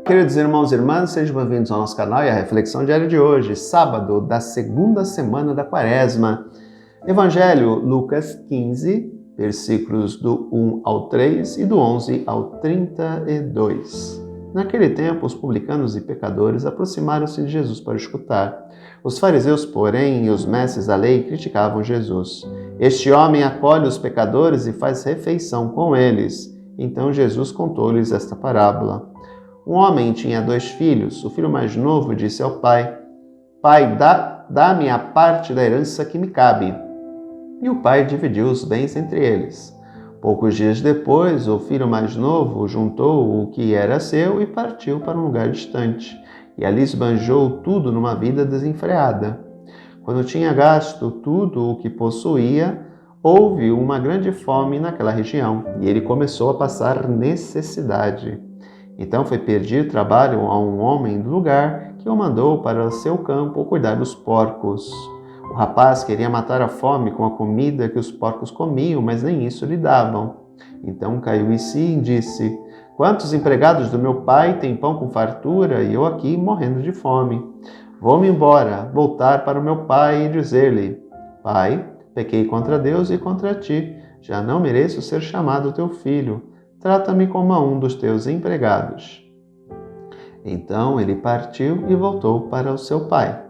Queridos irmãos e irmãs, sejam bem-vindos ao nosso canal e à reflexão diária de hoje, sábado da segunda semana da Quaresma. Evangelho Lucas 15, versículos do 1 ao 3 e do 11 ao 32. Naquele tempo, os publicanos e pecadores aproximaram-se de Jesus para escutar. Os fariseus, porém, e os mestres da lei criticavam Jesus. Este homem acolhe os pecadores e faz refeição com eles. Então Jesus contou-lhes esta parábola. Um homem tinha 2 filhos. O filho mais novo disse ao pai: Pai, dá-me a parte da herança que me cabe. E o pai dividiu os bens entre eles. Poucos dias depois, o filho mais novo juntou o que era seu e partiu para um lugar distante. E ali esbanjou tudo numa vida desenfreada. Quando tinha gasto tudo o que possuía, houve uma grande fome naquela região, e ele começou a passar necessidade. Então foi pedir trabalho a um homem do lugar que o mandou para o seu campo cuidar dos porcos. O rapaz queria matar a fome com a comida que os porcos comiam, mas nem isso lhe davam. Então caiu em si e disse: Quantos empregados do meu pai têm pão com fartura e eu aqui morrendo de fome? Vou-me embora, voltar para o meu pai e dizer-lhe: Pai, pequei contra Deus e contra ti, já não mereço ser chamado teu filho. Trata-me como a um dos teus empregados. Então ele partiu e voltou para o seu pai.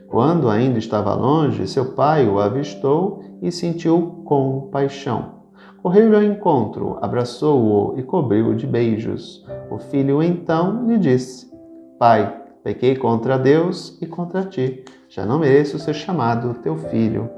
Quando ainda estava longe, seu pai o avistou e sentiu compaixão. Correu-lhe ao encontro, abraçou-o e cobriu-o de beijos. O filho então lhe disse: Pai, pequei contra Deus e contra ti. Já não mereço ser chamado teu filho.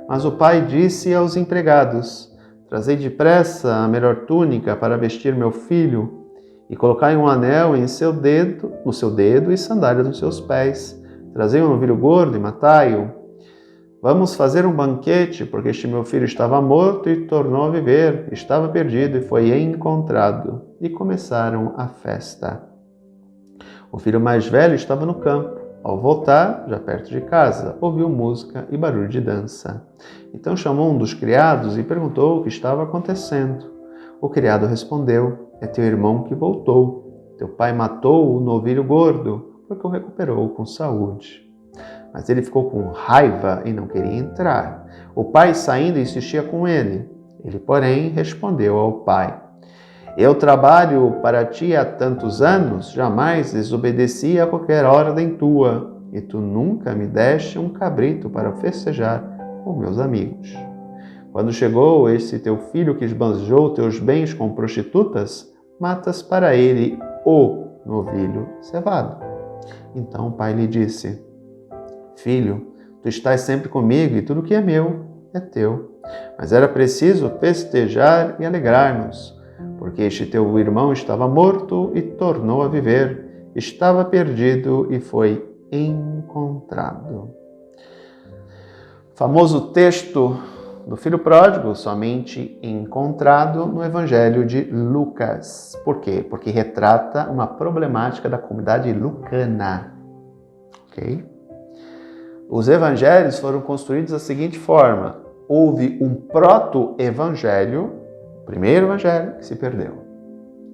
Mas o pai disse aos empregados: Trazei depressa a melhor túnica para vestir meu filho, e colocai um anel no seu dedo e sandálias nos seus pés. Trazei um novilho gordo e matai-o. Vamos fazer um banquete, porque este meu filho estava morto e tornou a viver, estava perdido e foi encontrado. E começaram a festa. O filho mais velho estava no campo. Ao voltar, já perto de casa, ouviu música e barulho de dança. Então chamou um dos criados e perguntou o que estava acontecendo. O criado respondeu: É teu irmão que voltou. Teu pai matou o novilho gordo, porque o recuperou com saúde. Mas ele ficou com raiva e não queria entrar. O pai, saindo, insistia com ele. Ele, porém, respondeu ao pai: Eu trabalho para ti há tantos anos, jamais desobedeci a qualquer ordem tua, e tu nunca me deste um cabrito para festejar com meus amigos. Quando chegou esse teu filho que esbanjou teus bens com prostitutas, matas para ele o novilho cevado. Então o pai lhe disse: Filho, tu estás sempre comigo e tudo que é meu é teu. Mas era preciso festejar e alegrar-nos, porque este teu irmão estava morto e tornou a viver, estava perdido e foi encontrado. Famoso texto do filho pródigo, somente encontrado no Evangelho de Lucas. Por quê? Porque retrata uma problemática da comunidade lucana. Ok? Os evangelhos foram construídos da seguinte forma: houve um proto-evangelho, o primeiro evangelho, que se perdeu.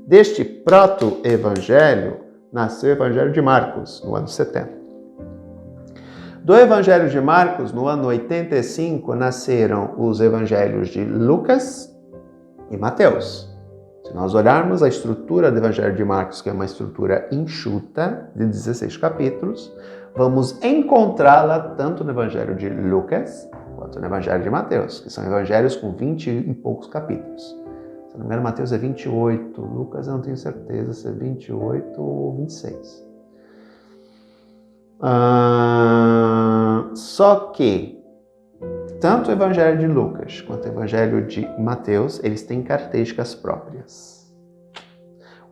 Deste proto-evangelho nasceu o Evangelho de Marcos, no ano 70. Do Evangelho de Marcos, no ano 85, nasceram os Evangelhos de Lucas e Mateus. Se nós olharmos a estrutura do Evangelho de Marcos, que é uma estrutura enxuta, de 16 capítulos, vamos encontrá-la tanto no Evangelho de Lucas quanto no Evangelho de Mateus, que são evangelhos com 20 e poucos capítulos. Se não me engano, Mateus é 28, Lucas eu não tenho certeza se é 28 ou 26. Só que tanto o Evangelho de Lucas quanto o Evangelho de Mateus, eles têm características próprias.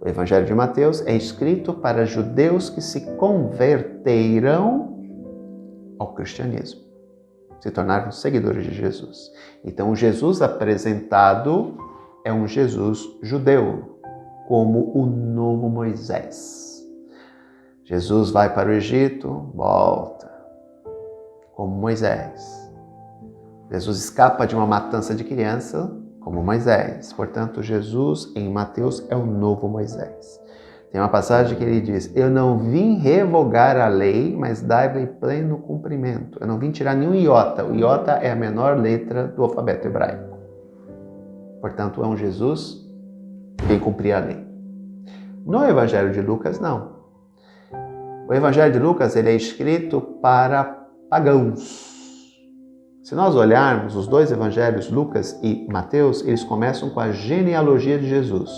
O Evangelho de Mateus é escrito para judeus que se converteram ao cristianismo, se tornaram seguidores de Jesus. Então, o Jesus apresentado é um Jesus judeu, como o novo Moisés. Jesus vai para o Egito, volta, como Moisés. Jesus escapa de uma matança de criança, como Moisés. Portanto, Jesus em Mateus é o novo Moisés. Tem uma passagem que ele diz: eu não vim revogar a lei, mas dar-lhe pleno cumprimento. Eu não vim tirar nenhum iota. O iota é a menor letra do alfabeto hebraico. Portanto, é um Jesus que vem cumprir a lei. No Evangelho de Lucas, não. O Evangelho de Lucas ele é escrito para pagãos. Se nós olharmos os dois evangelhos, Lucas e Mateus, eles começam com a genealogia de Jesus.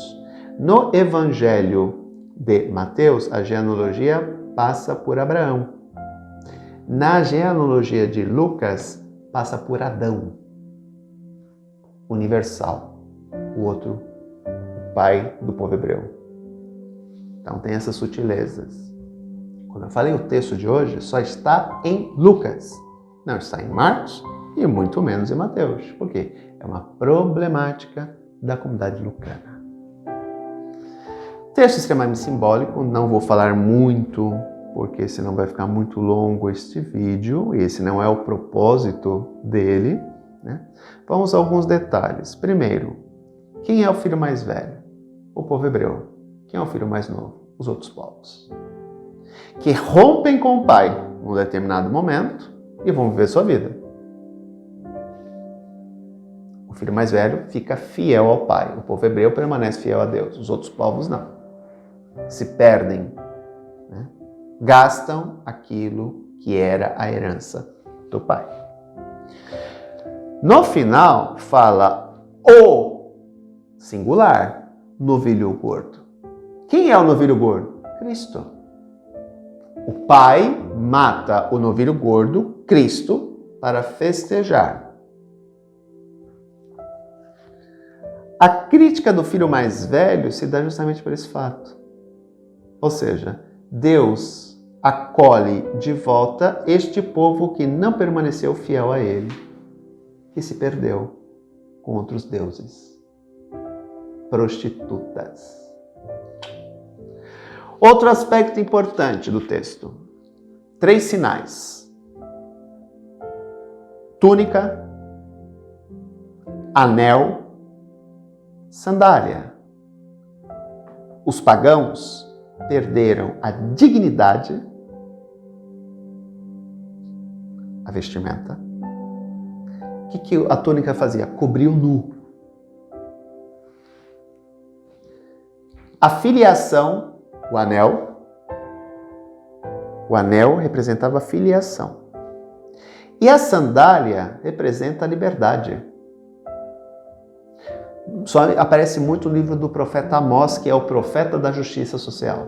No Evangelho de Mateus, a genealogia passa por Abraão. Na genealogia de Lucas, passa por Adão, universal, o outro, o pai do povo hebreu. Então tem essas sutilezas. Quando eu falei o texto de hoje, só está em Lucas, não está em Marcos e muito menos em Mateus. Por quê? É uma problemática da comunidade lucana. Texto extremamente simbólico, não vou falar muito, porque senão vai ficar muito longo este vídeo, e esse não é o propósito dele, né? Vamos a alguns detalhes. Primeiro, quem é o filho mais velho? O povo hebreu. Quem é o filho mais novo? Os outros povos. Que rompem com o pai num determinado momento e vão viver sua vida. O filho mais velho fica fiel ao pai. O povo hebreu permanece fiel a Deus. Os outros povos não. Se perdem, né? Gastam aquilo que era a herança do pai. No final, fala o singular, novilho gordo. Quem é o novilho gordo? Cristo. O pai mata o novilho gordo, Cristo, para festejar. A crítica do filho mais velho se dá justamente por esse fato. Ou seja, Deus acolhe de volta este povo que não permaneceu fiel a ele, que se perdeu com outros deuses, prostitutas. Outro aspecto importante do texto: 3 sinais: túnica, anel, sandália. Os pagãos perderam a dignidade, a vestimenta. O que a túnica fazia? Cobria o nu. A filiação, o anel representava a filiação. E a sandália representa a liberdade. Só aparece muito no livro do profeta Amós, que é o profeta da justiça social.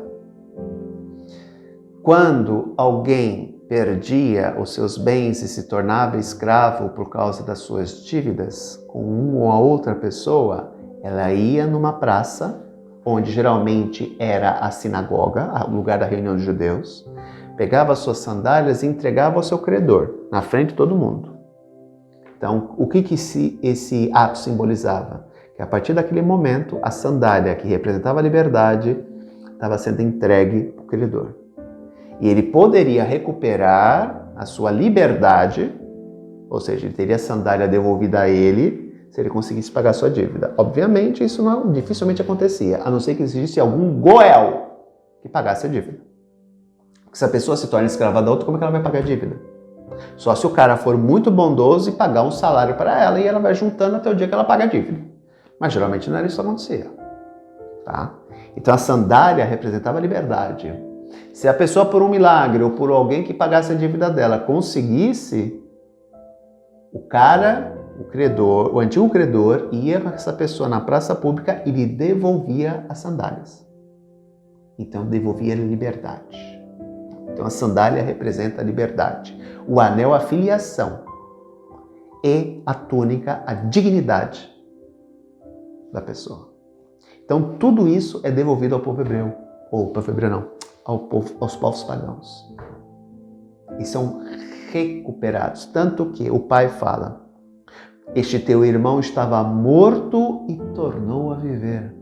Quando alguém perdia os seus bens e se tornava escravo por causa das suas dívidas com uma ou outra pessoa, ela ia numa praça, onde geralmente era a sinagoga, o lugar da reunião de judeus, pegava as suas sandálias e entregava ao seu credor, na frente de todo mundo. Então, o que esse ato simbolizava? Que a partir daquele momento, a sandália, que representava a liberdade, estava sendo entregue para o credor. E ele poderia recuperar a sua liberdade, ou seja, ele teria a sandália devolvida a ele, se ele conseguisse pagar a sua dívida. Obviamente, isso dificilmente acontecia, a não ser que existisse algum goel que pagasse a dívida. Porque se a pessoa se torna escrava da outra, como é que ela vai pagar a dívida? Só se o cara for muito bondoso e pagar um salário para ela, e ela vai juntando até o dia que ela paga a dívida. Mas geralmente não era isso que acontecia. Tá? Então a sandália representava a liberdade. Se a pessoa, por um milagre ou por alguém que pagasse a dívida dela, conseguisse, o credor, o antigo credor, ia com essa pessoa na praça pública e lhe devolvia as sandálias. Então devolvia a liberdade. Então a sandália representa a liberdade. O anel, a filiação. E a túnica, a dignidade da pessoa. Então tudo isso é devolvido ao povo hebreu. Ou ao povo hebreu não, aos povos pagãos. E são recuperados. Tanto que o pai fala: este teu irmão estava morto e tornou a viver,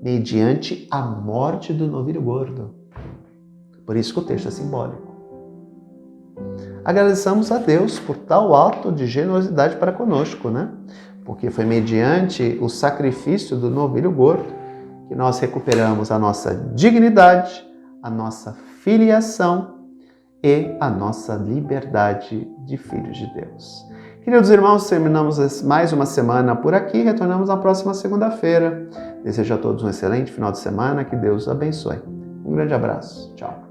mediante a morte do novilho gordo. Por isso que o texto é simbólico. Agradeçamos a Deus por tal ato de generosidade para conosco, né? Porque foi mediante o sacrifício do novilho gordo que nós recuperamos a nossa dignidade, a nossa filiação e a nossa liberdade de filhos de Deus. Queridos irmãos, terminamos mais uma semana por aqui, retornamos na próxima segunda-feira. Desejo a todos um excelente final de semana, que Deus os abençoe. Um grande abraço, tchau.